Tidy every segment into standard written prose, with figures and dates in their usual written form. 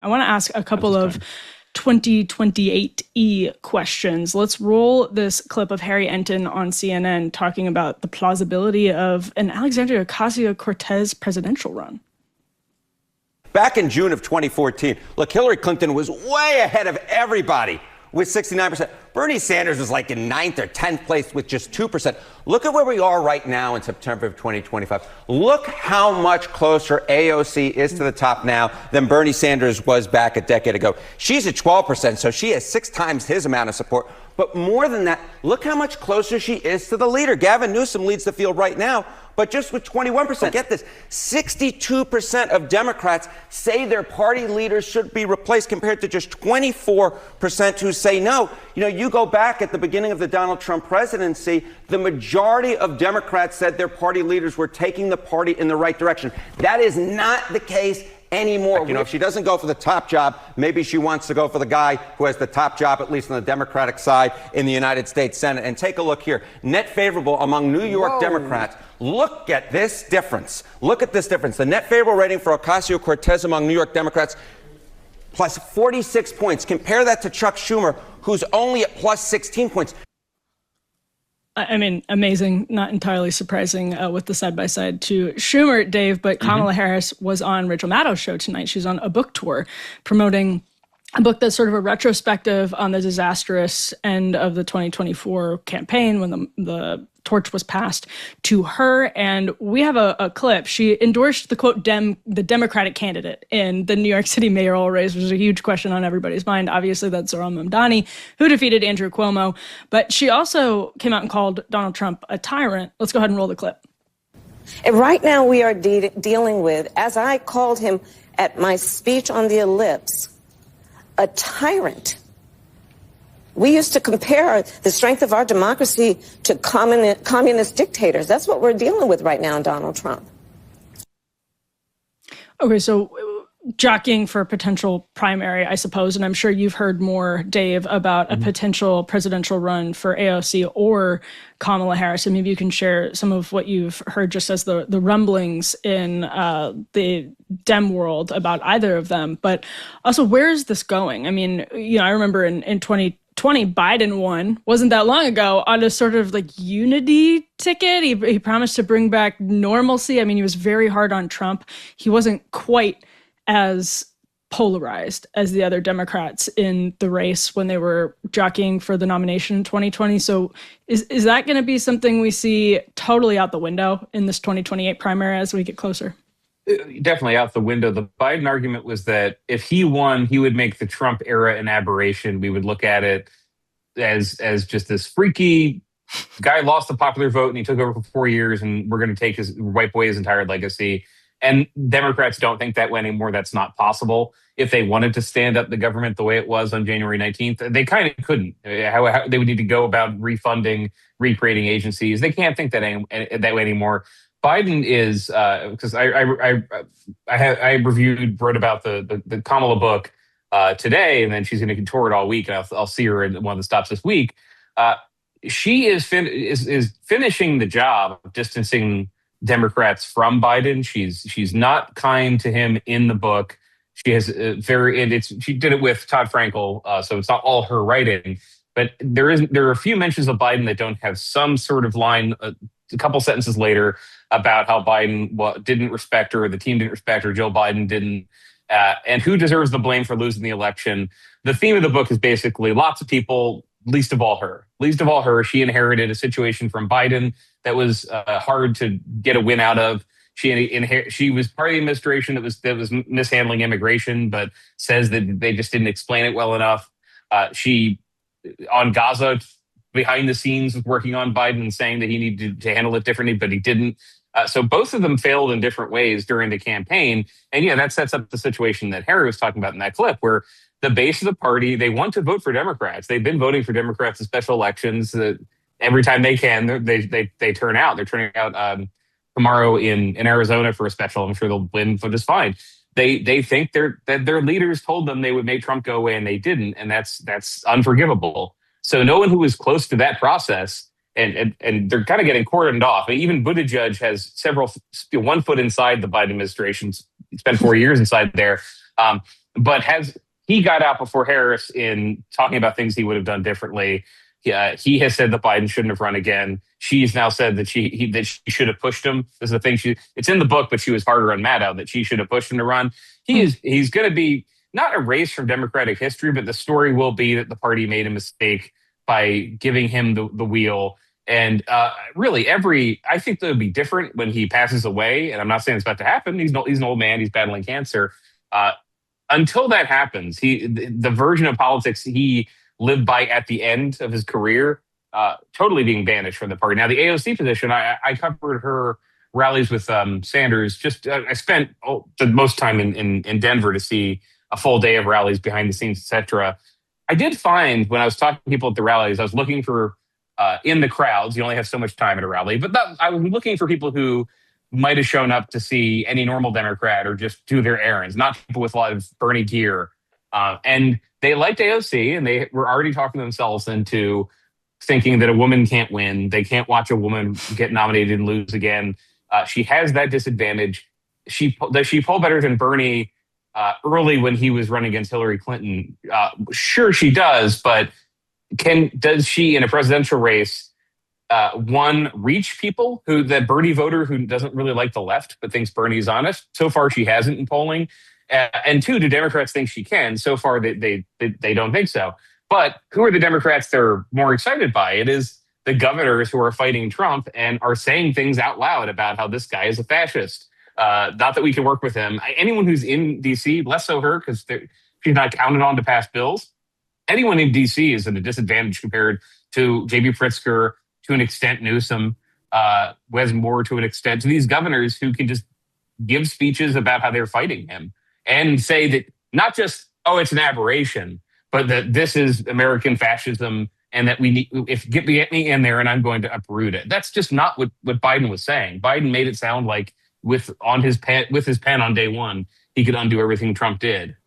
I want to ask a couple of 2028 questions. Let's roll this clip of Harry Enton on CNN talking about the plausibility of an Alexandria Ocasio-Cortez presidential run. Back in June of 2014, look, Hillary Clinton was way ahead of everybody with 69%. Bernie Sanders was like in 9th or 10th place with just 2%. Look at where we are right now in September of 2025. Look how much closer AOC is to the top now than Bernie Sanders was back a decade ago. She's at 12%, so she has 6 times his amount of support. But more than that, look how much closer she is to the leader. Gavin Newsom leads the field right now, but just with 21%. Get this, 62% of Democrats say their party leaders should be replaced compared to just 24% who say no. You know, you go back at the beginning of the Donald Trump presidency, the majority of Democrats said their party leaders were taking the party in the right direction. That is not the case anymore. You know, if she doesn't go for the top job, maybe she wants to go for the guy who has the top job, at least on the Democratic side in the United States Senate. And take a look here. Net favorable among New York Democrats. Look at this difference. Look at this difference. The net favorable rating for Ocasio-Cortez among New York Democrats, plus 46 points. Compare that to Chuck Schumer, who's only at plus 16 points. I mean, amazing, not entirely surprising with the side-by-side to Schumer, Dave, but Kamala Harris was on Rachel Maddow's show tonight. She's on a book tour promoting a book that's sort of a retrospective on the disastrous end of the 2024 campaign when the torch was passed to her. And we have a clip. She endorsed the, quote, the Democratic candidate in the New York City mayoral race, which is a huge question on everybody's mind. Obviously, that's Zohran Mamdani, who defeated Andrew Cuomo. But she also came out and called Donald Trump a tyrant. Let's go ahead and roll the clip. And right now we are dealing with, as I called him at my speech on the ellipse, a tyrant. We used to compare the strength of our democracy to communist dictators. That's what we're dealing with right now in Donald Trump. Okay, so jockeying for a potential primary, I suppose, and I'm sure you've heard more, Dave, about a potential presidential run for AOC or Kamala Harris, and maybe you can share some of what you've heard just as the rumblings in the Dem world about either of them. But also, where is this going? I mean, you know, I remember in 2020, Biden won, wasn't that long ago, on a sort of like unity ticket. He promised to bring back normalcy. I mean, he was very hard on Trump. He wasn't quite as polarized as the other Democrats in the race when they were jockeying for the nomination in 2020. So is that going to be something we see totally out the window in this 2028 primary as we get closer? Definitely out the window. The Biden argument was that if he won, he would make the Trump era an aberration. We would look at it as just this freaky guy lost the popular vote and he took over for 4 years and we're going to wipe away his entire legacy. And Democrats don't think that way anymore. That's not possible. If they wanted to stand up the government the way it was on January 19th, they kind of couldn't. How they would need to go about refunding, recreating agencies. They can't think that way anymore. Biden is, because I wrote about the Kamala book today, and then she's going to tour it all week, and I'll see her at one of the stops this week. She is finishing the job of distancing Democrats from Biden. She's not kind to him in the book. She has she did it with Todd Frankel, so it's not all her writing. But there are a few mentions of Biden that don't have some sort of line. A couple sentences later about how Biden didn't respect her, the team didn't respect her, Joe Biden didn't, and who deserves the blame for losing the election. The theme of the book is basically lots of people, least of all her. Least of all her, she inherited a situation from Biden that was hard to get a win out of. She was part of the administration that was mishandling immigration, but says that they just didn't explain it well enough. She, on Gaza, behind the scenes, was working on Biden and saying that he needed to handle it differently, but he didn't. So both of them failed in different ways during the campaign. And yeah, that sets up the situation that Harry was talking about in that clip, where the base of the party, they want to vote for Democrats. They've been voting for Democrats in special elections. Every time they can, they turn out. They're turning out tomorrow in Arizona for a special. I'm sure they'll win just fine. They think that their leaders told them they would make Trump go away, and they didn't, and that's unforgivable. So no one who is close to that process, and they're kind of getting cordoned off. Even Buttigieg has one foot inside the Biden administration. He spent 4 years inside there. but he got out before Harris in talking about things he would have done differently. He has said that Biden shouldn't have run again. She's now said that she should have pushed him. This is the thing. It's in the book, but she was harder on Maddow that she should have pushed him to run. He's going to be not erased from Democratic history, but the story will be that the party made a mistake by giving him the wheel. And really, I think that would be different when he passes away. And I'm not saying it's about to happen. He's an old man. He's battling cancer. Until that happens, the version of politics he lived by at the end of his career, totally being banished from the party. Now, the AOC position, I covered her rallies with Sanders. I spent the most time in Denver to see a full day of rallies, behind the scenes, etc. I did find when I was talking to people at the rallies, I was looking for in the crowds. You only have so much time at a rally, but I was looking for people who might have shown up to see any normal Democrat or just do their errands, not people with a lot of Bernie gear. And they liked AOC, and they were already talking themselves into thinking that a woman can't win. They can't watch a woman get nominated and lose again. She has that disadvantage. Does she poll better than Bernie early when he was running against Hillary Clinton? Sure, she does, but does she in a presidential race reach people that Bernie voter who doesn't really like the left but thinks Bernie's honest? So far, she hasn't in polling. And two, do Democrats think she can? So far, they don't think so. But who are the Democrats they're more excited by? It is the governors who are fighting Trump and are saying things out loud about how this guy is a fascist. Not that we can work with him. Anyone who's in D.C., less so her, because she's not counted on to pass bills. Anyone in D.C. is at a disadvantage compared to J.B. Pritzker, to an extent Newsom, Wes Moore to an extent, to these governors who can just give speeches about how they're fighting him and say that not just, it's an aberration, but that this is American fascism and that we need, get me in there and I'm going to uproot it. That's just not what Biden was saying. Biden made it sound like with his pen on day one, he could undo everything Trump did.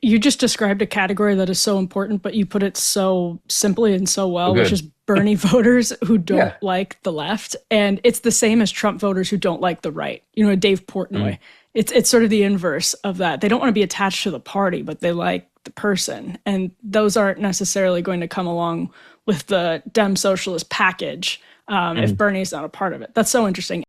You just described a category that is so important, but you put it so simply and so well, which is Bernie voters who don't like the left. And it's the same as Trump voters who don't like the right. Dave Portnoy. It's sort of the inverse of that. They don't want to be attached to the party, but they like the person. And those aren't necessarily going to come along with the Dem socialist package if Bernie's not a part of it. That's so interesting.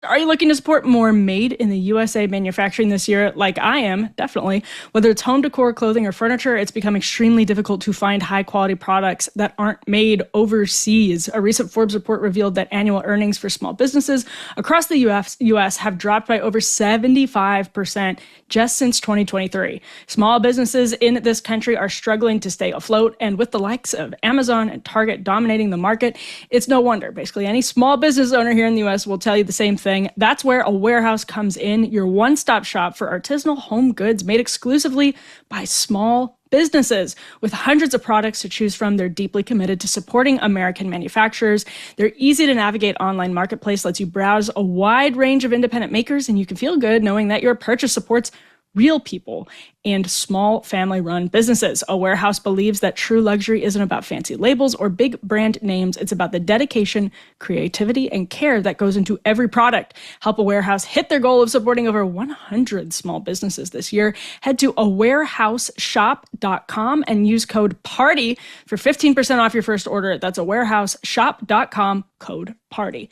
Are you looking to support more made in the USA manufacturing this year? Like I am, definitely. Whether it's home decor, clothing, or furniture, it's become extremely difficult to find high-quality products that aren't made overseas. A recent Forbes report revealed that annual earnings for small businesses across the U.S. have dropped by over 75% just since 2023. Small businesses in this country are struggling to stay afloat, and with the likes of Amazon and Target dominating the market, it's no wonder. Basically, any small business owner here in the U.S. will tell you the same thing. That's where A Warehouse comes in, your one-stop shop for artisanal home goods made exclusively by small businesses. With hundreds of products to choose from, they're deeply committed to supporting American manufacturers. Their easy-to-navigate online marketplace lets you browse a wide range of independent makers, and you can feel good knowing that your purchase supports real people and small family-run businesses. A Warehouse believes that true luxury isn't about fancy labels or big brand names. It's about the dedication, creativity, and care that goes into every product. Help A Warehouse hit their goal of supporting over 100 small businesses this year. Head to awarehouseshop.com and use code PARTY for 15% off your first order. That's awarehouseshop.com, code PARTY.